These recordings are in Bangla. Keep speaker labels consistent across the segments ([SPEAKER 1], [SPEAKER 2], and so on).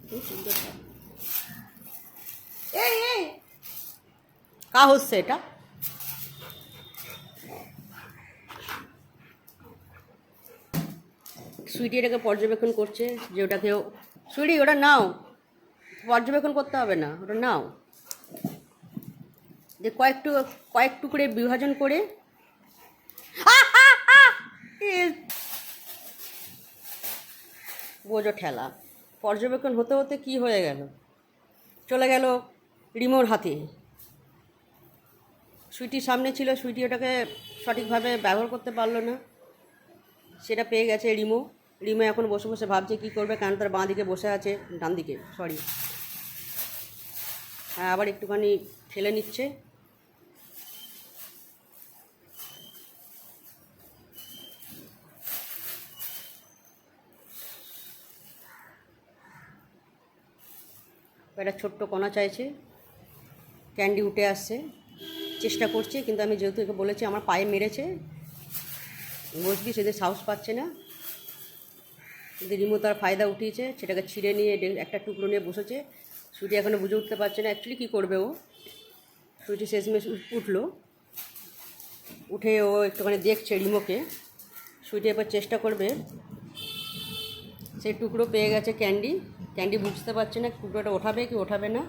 [SPEAKER 1] খুব সুন্দর। এই এই কা হচ্ছে এটা? সুইটি এটাকে পর্যবেক্ষণ করছে যে ওটাকেও, সুইটি ওটা নাও, পর্যবেক্ষণ করতে হবে না, ওটা নাও। যে কয়েক টুকরে বিভাজন করে বোঝো ঠেলা। পর্যবেক্ষণ হতে হতে কি হয়ে গেল, চলে গেল রিমোর হাতে। সুইটির সামনে ছিল, সুইটি ওটাকে সঠিকভাবে ব্যবহার করতে পারলো না, সেটা পেয়ে গেছে রিমো। রিমো এখন বসে বসে ভাবছে কী করবে, কারণ তার বাঁ দিকে বসে আছে, ডান দিকে সরি, হ্যাঁ আবার একটুখানি ঠেলে নিচ্ছে। একটা ছোট্ট কণা চাইছে, ক্যান্ডি উঠে আসছে, চেষ্টা করছে, কিন্তু আমি যেহেতু একে বলেছি আমার পায়ে মেরেছে, বসবি, সেদের সাহস পাচ্ছে না। কিন্তু রিমো তার ফায়দা উঠিয়েছে, সেটাকে ছিঁড়ে নিয়ে একটা টুকরো নিয়ে বসেছে। সুইটি এখনও বুঝে উঠতে পারছে না অ্যাকচুয়ালি কী করবে ও। সুইটি শেষমেশ উঠলো, উঠে ও একটুখানি দেখছে রিমোকে। সুইটি এবার চেষ্টা করবে, সেই টুকরো পেয়ে গেছে ক্যান্ডি। ক্যান্ডি বুঝতে পারছে না টুকরোটা ওঠাবে কি ওঠাবে না।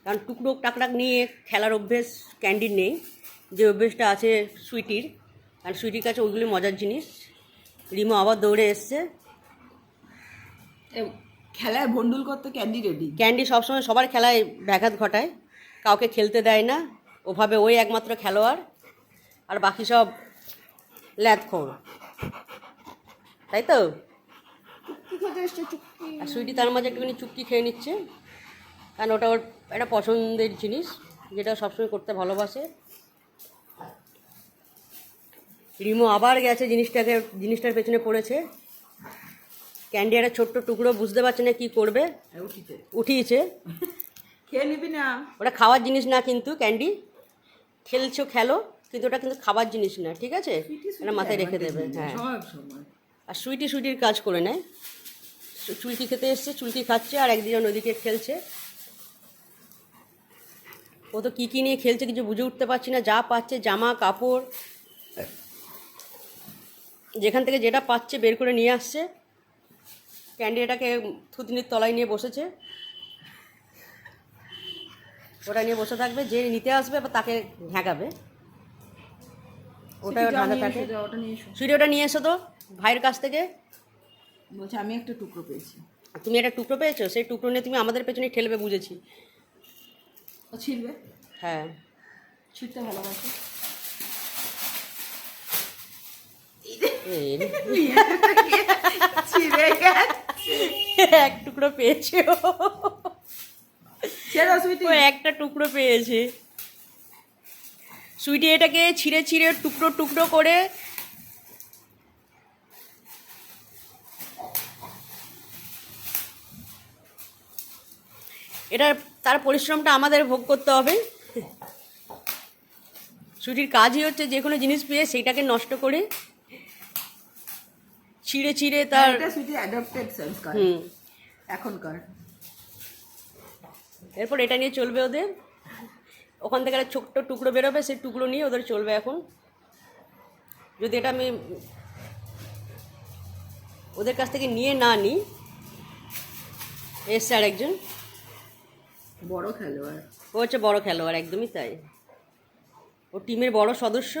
[SPEAKER 1] কারণ টুকরো টাকটাক নিয়ে খেলার অভ্যেস ক্যান্ডির নেই, যে অভ্যেসটা আছে সুইটির। কারণ সুইটির কাছে ওইগুলি মজার জিনিস। রিমো আবার দৌড়ে এসছে।
[SPEAKER 2] খেলায় ভন্ডুল করতে ক্যান্ডি রেডি।
[SPEAKER 1] ক্যান্ডি সবসময় সবার খেলায় ব্যাঘাত ঘটায়, কাউকে খেলতে দেয় না, ওভাবে ওই একমাত্র খেলোয়াড়, আর বাকি সব ল্যাদখোর, তাই তো। আর সুইটি তার মাঝে একটুখানি চুক্তি খেয়ে নিচ্ছে, কারণ ওটা ওর একটা পছন্দের জিনিস, যেটা সবসময় করতে ভালোবাসে। রিমো আবার গেছে জিনিসটার পেছনে পড়েছে। ক্যান্ডি একটা ছোট্ট টুকরো, বুঝতে পারছে না কী করবে, উঠিয়েছে।
[SPEAKER 2] খেয়ে নিবি না,
[SPEAKER 1] ওটা খাওয়ার জিনিস না কিন্তু ক্যান্ডি, খেলছো খেলো, কিন্তু ওটা কিন্তু খাবার জিনিস না, ঠিক আছে, এটা মাথায় রেখে দেবে। হ্যাঁ, আর সুইটির কাজ করে নেয়। চুলকি খেতে এসছে, চুলকি খাচ্ছে, আর একদিন ওদিকে খেলছে। ও তো কী নিয়ে খেলছে কিছু বুঝে উঠতে পারছি না, যা পাচ্ছে জামা কাপড়, যেখান থেকে যেটা পাচ্ছে বের করে নিয়ে আসছে। ক্যান্ডি এটাকে থুতনির তলায় নিয়ে বসেছে, ওটা নিয়ে বসে থাকবে, যে নিতে আসবে বা তাকে ঝাঁকাবে, ওটাই ওর ধাঁধা থাকে। সুইটি ওটা নিয়ে এসো তো ভাইয়ের কাছ থেকে।
[SPEAKER 2] বলছে আমি একটা টুকরো পেয়েছি।
[SPEAKER 1] তুমি একটা টুকরো পেয়েছো, সেই টুকরো নিয়ে তুমি আমাদের পেছনে ঠেলবে, বুঝেছি।
[SPEAKER 2] ও ছিড়বে,
[SPEAKER 1] হ্যাঁ
[SPEAKER 2] ছিড়তে ভালোবাসে।
[SPEAKER 1] এক টুকরো পেয়েছে ও একটা টুকরো পেয়েছে। সুইটি এটাকে ছিঁড়ে ছিঁড়ে টুকরো টুকরো করে তার পরিশ্রমটা আমাদের ভোগ করতে হবে। সুইটির কাজই হচ্ছে যে কোনো জিনিস পেয়ে সেইটাকে নষ্ট করে ছিঁড়ে ছিঁড়ে তার
[SPEAKER 2] এখনকার।
[SPEAKER 1] এরপর এটা নিয়ে চলবে ওদের, ওখান থেকে একটা ছোট্ট টুকরো বেরোবে, সেই টুকরো নিয়ে ওদের চলবে এখন। যদি এটা আমি ওদের কাছ থেকে নিয়ে না নিই। এসছে আর একজন
[SPEAKER 2] বড় খেলোয়াড়,
[SPEAKER 1] ও হচ্ছে বড় খেলোয়াড়, একদমই তাই, ও টিমের বড় সদস্য।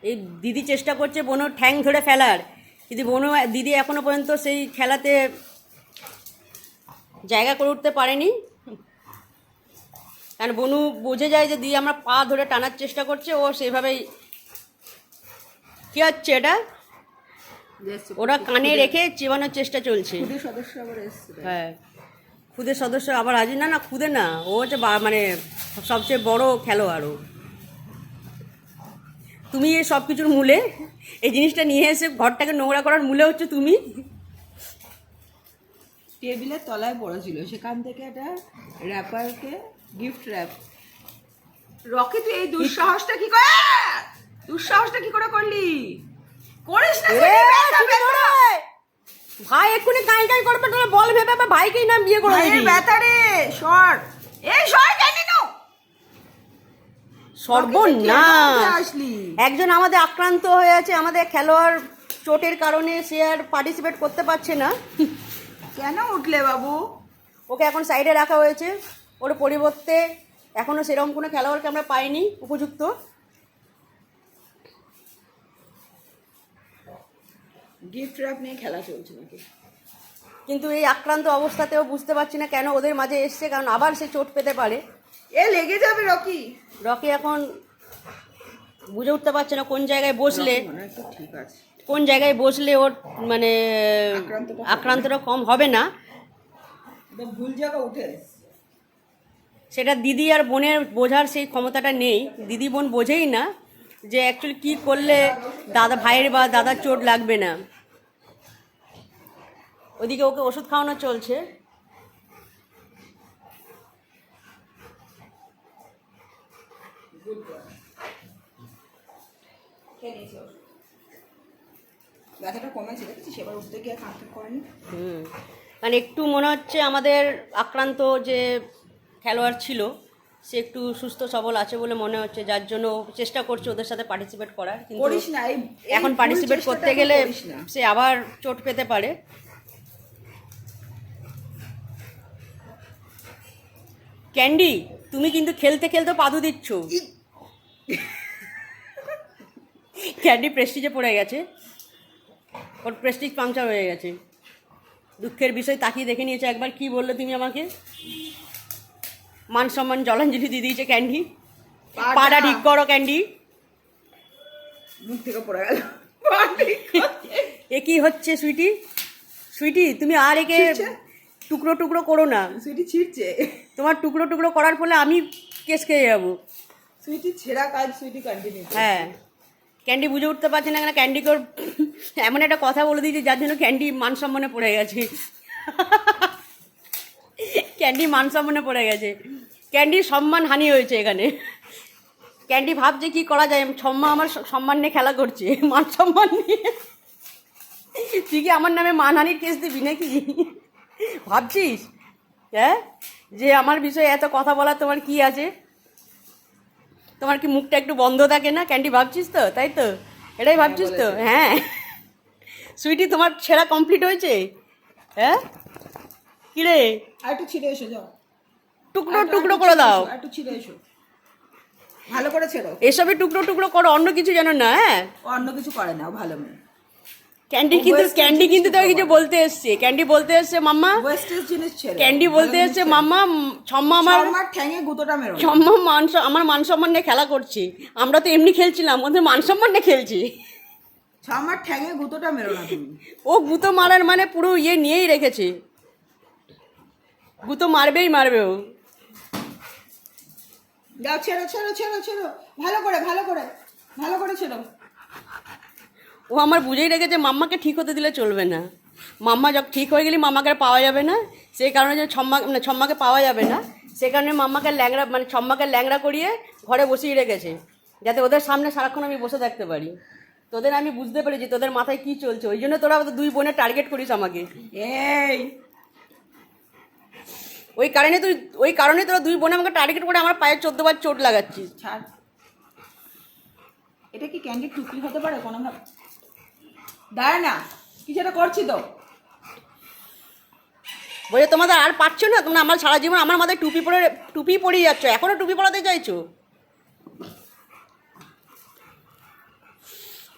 [SPEAKER 1] এই দিদি চেষ্টা করছে বনুর ঠ্যাং ধরে ফেলার, কিন্তু দিদি এখনো পর্যন্ত সেই খেলাতে জায়গা করে উঠতে পারেনি। কারণ বনু বুঝে যায় যে দিদি আমরা পা ধরে টানার চেষ্টা করছে, ও সেভাবেই কী হচ্ছে এটা, ওরা কানে রেখে চেবানোর চেষ্টা চলছে। হ্যাঁ, খুদের সদস্য আবার আজ না খুদে না, ও হচ্ছে মানে সবচেয়ে বড় খেলোয়াড়। তুমি এই সব কিছুর মূলে, এই জিনিসটা নিয়ে এসে ঘরটাকে নোংরা করার মূলে হচ্ছে তুমি।
[SPEAKER 2] টেবিলের তলায় পড়েছিল, সেখান থেকে একটা র্যাপারকে গিফট র্যাপ রকি তুই এই দুঃসাহসটা কি করে করলি? করিস না
[SPEAKER 1] এ, শুনে ধরে। ভাই এক্ষুনি কাই কাই করবে, তাহলে বল ভেবে আবার ভাইকেই নাম বিয়ে করে দিবি।
[SPEAKER 2] ব্যথা রে, সর জানি না।
[SPEAKER 1] সর্বনাশ।
[SPEAKER 2] আসলি
[SPEAKER 1] একজন আমাদের আক্রান্ত হয়ে আছে, আমাদের খেলোয়াড় চোটের কারণে সে আর পার্টিসিপেট করতে পারছে না।
[SPEAKER 2] কেন উঠলে বাবু?
[SPEAKER 1] ওকে এখন সাইডে রাখা হয়েছে, ওর পরিবর্তে এখনও সেরকম কোনো খেলোয়াড়কে আমরা পাইনি উপযুক্ত।
[SPEAKER 2] গিফট র্যাপ নিয়ে খেলা চলছে নাকি?
[SPEAKER 1] কিন্তু এই আক্রান্ত অবস্থাতেও বুঝতে পারছি না কেন ওদের মাঝে এসছে, কারণ আবার সে চোট পেতে পারে।
[SPEAKER 2] লেগে যাবে রকি।
[SPEAKER 1] রকি এখন বুঝে উঠতে পারছে না কোন জায়গায় বসলে,
[SPEAKER 2] ঠিক আছে,
[SPEAKER 1] কোন জায়গায় বসলে ওর মানে আক্রান্তটা কম হবে না।
[SPEAKER 2] ভুল জায়গা উঠে
[SPEAKER 1] সেটা দিদি আর বোনের বোঝার সেই ক্ষমতাটা নেই। দিদি বোন বোঝেই না যে অ্যাকচুয়ালি কী করলে দাদা ভাইয়ের বা দাদার চোট লাগবে না। ওদিকে ওকে ওষুধ খাওয়ানো চলছে।
[SPEAKER 2] ব্যথাটা কমেছে, দেখেছিস? এবার উঠতে গিয়ে কাঁদতে করেনি।
[SPEAKER 1] মানে একটু মনে হচ্ছে আমাদের আক্রান্ত যে খেলোয়াড় ছিল সে একটু সুস্থ সবল আছে বলে মনে হচ্ছে, যার জন্য ও চেষ্টা করছে ওদের সাথে পার্টিসিপেট করার। কিন্তু
[SPEAKER 2] করিস না,
[SPEAKER 1] এখন পার্টিসিপেট করতে গেলে সে আবার চোট পেতে পারে। ক্যান্ডি, তুমি কিন্তু খেলতে খেলতে পাদু দিচ্ছ। ক্যান্ডি প্রেস্টিজে পড়ে গেছে, ওর প্রেস্টিজ পাংচার হয়ে গেছে। দুঃখের বিষয়, তাকিয়ে দেখে নিয়েছে একবার। কি বললে তুমি আমাকে? মান সম্মান জলাঞ্জলি দিয়ে দিয়েছে ক্যান্ডি। পাটা ঠিক করো ক্যান্ডি।
[SPEAKER 2] মুখ থেকে পড়ে গেল।
[SPEAKER 1] এ কি হচ্ছে সুইটি? সুইটি তুমি আর একে টুকরো টুকরো করো না।
[SPEAKER 2] সুইটি ছিঁড়ছে।
[SPEAKER 1] তোমার টুকরো টুকরো করার ফলে আমি কেস খেয়ে যাবো।
[SPEAKER 2] সুইটি ছেঁড়া কাজ সুইটি কন্টিনিউ।
[SPEAKER 1] হ্যাঁ, ক্যান্ডি বুঝে উঠতে পারছে না কেন ক্যান্ডিকে ওর এমন একটা কথা বলে দিয়েছে যার জন্য ক্যান্ডি মান সম্মানে পড়ে গেছে। ক্যান্ডি মান সম্মানে পড়ে গেছে, ক্যান্ডির সম্মান হানি হয়েছে এখানে। ক্যান্ডি ভাবছে কি করা যায়, সম্মা আমার সম্মান নিয়ে খেলা করছে, মান সম্মান নিয়ে। তুই কি আমার নামে মানহানির কেস দিবি নাকি ভাবছিস? হ্যাঁ, যে আমার বিষয়ে এত কথা বলার তোমার কি আছে? তোমার কি মুখটা একটু বন্ধ থাকে না? ক্যান্ডি ভাবছিস তো, তাই তো? এটাই ভাবছিস তো? হ্যাঁ। সুইটি তোমার ছেঁড়া কমপ্লিট হয়েছে? হ্যাঁ কিরে,
[SPEAKER 2] আর একটু ছিঁড়ে এসো, যাও
[SPEAKER 1] টুকরো টুকরো করে দাও।
[SPEAKER 2] একটু ছিঁড়ে এসো, ভালো করে ছেড়ো।
[SPEAKER 1] এসবে টুকরো টুকরো করো, অন্য কিছু জানো না। হ্যাঁ,
[SPEAKER 2] অন্য কিছু করে না, ভালো মেয়ে।
[SPEAKER 1] ক্যান্ডি কিন্তু তোকে কিছু বলতে এসছে। ক্যান্ডি বলতে এসছে মাম্মা,
[SPEAKER 2] ওয়েস্টেজ জিনিস ছেড়ে।
[SPEAKER 1] ক্যান্ডি বলতে এসছে মাম্মা, ছম্মা আমার
[SPEAKER 2] ঠ্যাঙে গুঁতোটা মেরো।
[SPEAKER 1] ছম্মা আমার মান সম্মান নিয়ে খেলা করছি। আমরা তো এমনি খেলছিলাম, ওদের মান সম্মান নিয়ে খেলছি।
[SPEAKER 2] আমার ঠ্যাঙে গুঁতোটা মেরো না তুমি।
[SPEAKER 1] ও গুঁতো মারার মানে পুরো ইয়ে নিয়েই রেখেছে, গুঁতো মারবেই মারবে ও।
[SPEAKER 2] যাও, ছেড়ো ছেড়ো ছেড়ো ছেড়ো, ভালো করে ভালো করে ভালো করে ছেড়ো।
[SPEAKER 1] ও আমার বুঝেই রেখেছে মাম্মাকে ঠিক হতে দিলে চলবে না। মাম্মা যখন ঠিক হয়ে গেলে মাম্মাকে আর পাওয়া যাবে না, সেই কারণে যে ছম্মাকে পাওয়া যাবে না, সে কারণে মাম্মাকে ল্যাংড়া মানে ছম্মাকে ল্যাংড়া করিয়ে ঘরে বসিয়ে রেখেছে, যাতে ওদের সামনে সারাক্ষণ আমি বসে থাকতে পারি। তোদের আমি বুঝতে পেরেছি তোদের মাথায় কি চলছে, ওই জন্য তোরা দুই বোনের টার্গেট করিস আমাকে।
[SPEAKER 2] এই
[SPEAKER 1] ওই কারণে তোরা দুই বোনে আমাকে টার্গেট করে আমার পায়ে 14 বার চোট লাগাচ্ছিস।
[SPEAKER 2] ছাড়, এটা কি ক্যান্ডি টুপি হতে পারে কোনো ভাবে? দাঁড়া না, কিছু একটা করছি তো।
[SPEAKER 1] বলে তোমাদের আর পারছো না, তোমরা আমার সারা জীবন আমার মাথায় টুপি পরিয়ে যাচ্ছ, এখনও টুপি পরাতে চাইছো?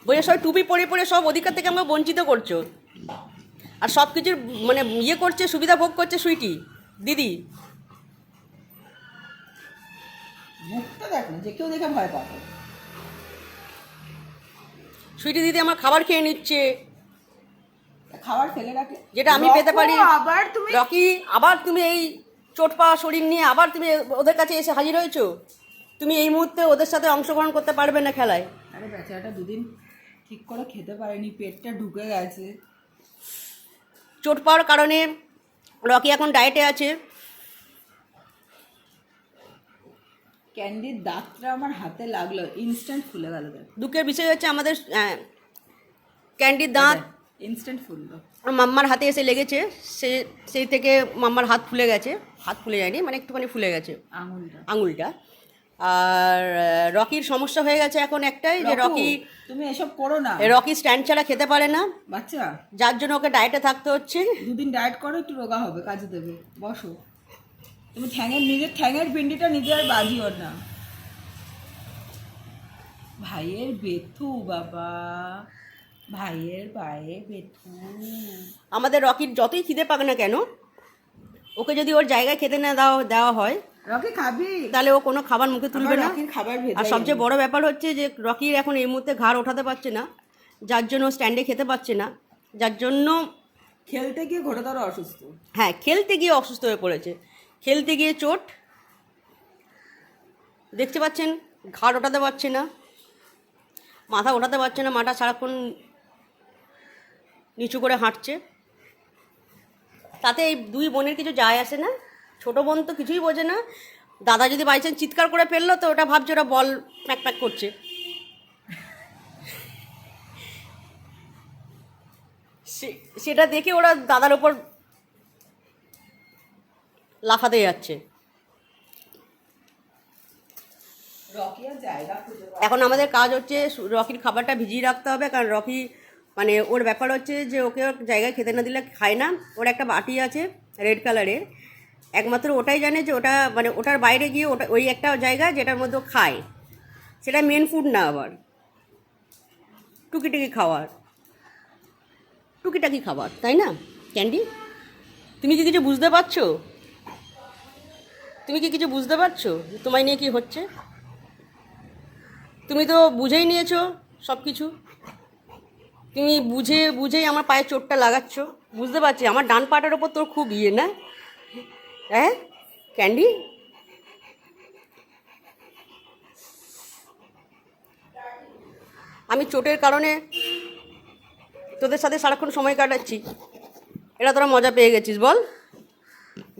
[SPEAKER 1] বলে সব টুপি পরে সব অধিকার থেকে আমাকে বঞ্চিত করছো, আর সব কিছুর মানে ইয়ে করছে, সুবিধা ভোগ করছে সুইটি দিদি।
[SPEAKER 2] মুখটা দেখ না, যে কেউ দেখে ভয় পাবে।
[SPEAKER 1] সুইটি দিদি আমার খাবার খেয়ে নিচ্ছে,
[SPEAKER 2] খাবার ফেলে রাখে
[SPEAKER 1] যেটা আমি পেতে পারি।
[SPEAKER 2] আবার তুমি
[SPEAKER 1] রকি, আবার তুমি এই চোট পাওয়া শরীর নিয়ে আবার তুমি ওদের কাছে এসে হাজির হয়েছো। তুমি এই মুহূর্তে ওদের সাথে অংশগ্রহণ করতে পারবে না খেলায়।
[SPEAKER 2] আরে বেচারাটা দুদিন ঠিক করে খেতে পারেনি, পেটটা ঢুকে গেছে।
[SPEAKER 1] চোট পাওয়ার কারণে রকি এখন ডায়েটে আছে।
[SPEAKER 2] ক্যান্ডির দাঁতটা আমার হাতে লাগলো, ইনস্ট্যান্ট ফুলে গেল।
[SPEAKER 1] দুঃখের বিষয় হচ্ছে আমাদের ক্যান্ডির দাঁত
[SPEAKER 2] ইনস্ট্যান্ট ফুললো।
[SPEAKER 1] মাম্মার হাতে এসে লেগেছে, সেই থেকে মাম্মার হাত ফুলে গেছে। হাত ফুলে যায়নি, মানে একটুখানি ফুলে গেছে আঙুলটা। আর রকির সমস্যা হয়ে গেছে এখন একটাই, যে রকি,
[SPEAKER 2] তুমি এসব করো না,
[SPEAKER 1] রকি স্ট্যান্ড ছাড়া খেতে পারে না
[SPEAKER 2] বাচ্চা,
[SPEAKER 1] যার জন্য ওকে ডায়েটে থাকতে হচ্ছে।
[SPEAKER 2] 2 দিন ডায়েট করো, একটু রোগা হবে, কাজে দেবে। বসো, তুমি নিজের ঠ্যাঙের পিন্ডিটা নিজে আর বাজিও না। ভাইয়ের বেথু বাবা, ভাইয়ের পায়ে বেথু।
[SPEAKER 1] আমাদের রকির যতই খিদে পাক না কেন, ওকে যদি ওর জায়গায় খেতে না দেওয়া হয়,
[SPEAKER 2] রকি খাবি,
[SPEAKER 1] তাহলে ও কোনো খাবার মুখে তুলবে না।
[SPEAKER 2] খাবার
[SPEAKER 1] আর সবচেয়ে বড় ব্যাপার হচ্ছে যে রকির এখন এই মুহূর্তে ঘাড় ওঠাতে পারছে না, যার জন্য স্ট্যান্ডে খেতে পারছে না, যার জন্য
[SPEAKER 2] খেলতে গিয়ে ঘোড়াদারও অসুস্থ।
[SPEAKER 1] হ্যাঁ, খেলতে গিয়ে অসুস্থ হয়ে পড়েছে, খেলতে গিয়ে চোট, দেখতে পাচ্ছেন, ঘাড় ওঠাতে পারছে না, মাথা ওঠাতে পারছে না, মাথা সারাক্ষণ নিচু করে হাঁটছে। তাতে এই 2 বোনের কিছু যায় আসে না। ছোটো বোন তো কিছুই বোঝে না। দাদা যদি বাই চান্স চিৎকার করে ফেললো, তো ওটা ভাবছে ওরা বল প্যাক প্যাক করছে। সেটা দেখে ওরা দাদার ওপর লাফাতে যাচ্ছে। এখন আমাদের কাজ হচ্ছে রকির খাবারটা ভিজিয়ে রাখতে হবে, কারণ রকি মানে ওর ব্যাপার হচ্ছে যে ওকে ওর জায়গায় খেতে না দিলে খায় না। ওর একটা বাটি আছে রেড কালারের, একমাত্র ওটাই জানে যে ওটা মানে ওটার বাইরে গিয়ে ওটা ওই একটা জায়গা যেটার মধ্যে খায়, সেটা মেন ফুড না, আবার টুকিটাকি খাবার, তাই না ক্যান্ডি? তুমি কি কিছু বুঝতে পারছো? তোমায় নিয়ে কি হচ্ছে? তুমি তো বুঝেই নিয়েছো সব কিছু। তুমি বুঝেই আমার পায়ে চোটটা লাগাচ্ছ। বুঝতে পারছি আমার ডান পাটার ওপর তোর খুব ইয়ে না, হ্যাঁ ক্যান্ডি? আমি চোটের কারণে তোদের সাথে সারাক্ষণ সময় কাটাচ্ছি, এটা তোরা মজা পেয়ে গেছিস বল?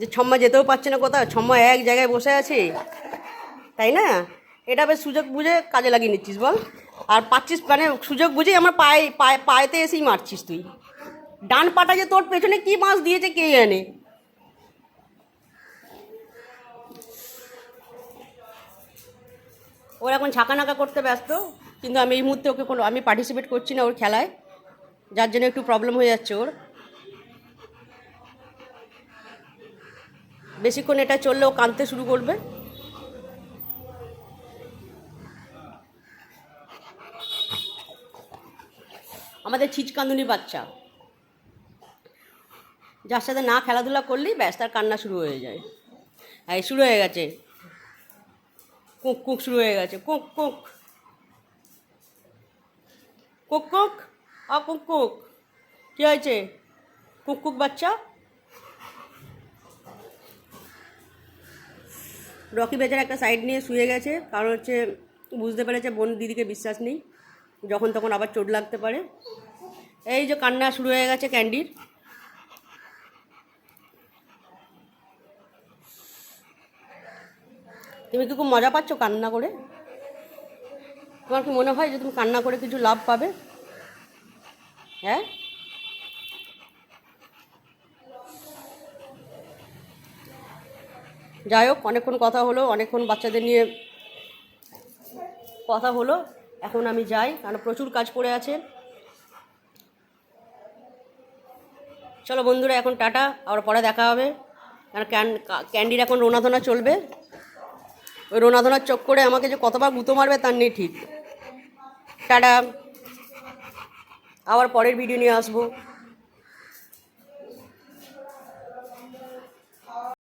[SPEAKER 1] যে ছম্মা যেতেও পারছে না কোথাও, ছম্মা এক জায়গায় বসে আছে, তাই না? এটা বেশ সুযোগ বুঝে কাজে লাগিয়ে নিচ্ছিস বল? আর পাচ্ছিস মানে সুযোগ বুঝেই আমার পায়েতে এসেই মারছিস তুই। ডান পাটা যে তোর পেছনে কি মাছ দিয়েছে কে জানে। ওর এখন ঝাঁকানাকা করতে ব্যস্ত, কিন্তু আমি এই মুহূর্তে ওকে আমি পার্টিসিপেট করছি না ওর খেলায়, যার জন্য একটু প্রবলেম হয়ে যাচ্ছে ওর। বেশিক্ষণ এটা চললে ও কাঁদতে শুরু করবে। আমাদের ছিচকান্দুনি বাচ্চা, যার সাথে না খেলাধুলা করলেই ব্যাস তার কান্না শুরু হয়ে যায়। এই শুরু হয়ে গেছে, কুক শুরু হয়ে গেছে, কুক কী হয়েছে? কুক বাচ্চা। রকি বেচার একটা সাইড নিয়ে শুয়ে গেছে, কারণ হচ্ছে বুঝতে পেরেছে বোন দিদিকে বিশ্বাস নেই, যখন তখন আবার চোট লাগতে পারে। এই যে কান্না শুরু হয়ে গেছে ক্যান্ডির। তুমি কি খুব মজা পাচ্ছ কান্না করে? তোমার কি মনে হয় যে তুমি কান্না করে কিছু লাভ পাবে? হ্যাঁ, যাই হোক, অনেকক্ষণ কথা হলো, অনেকক্ষণ বাচ্চাদের নিয়ে কথা হলো। এখন আমি যাই, কারণ প্রচুর কাজ পড়ে আছে। চলো বন্ধুরা, এখন টাটা, আবার পরে দেখা হবে। কারণ ক্যান্ডির এখন রোনাধনা চলবে। ওই রোনাধনার চক্করে আমাকে যে কতবার গুঁতো মারবে তার নেই ঠিক। টাটা, আবার পরের ভিডিও নিয়ে আসবো।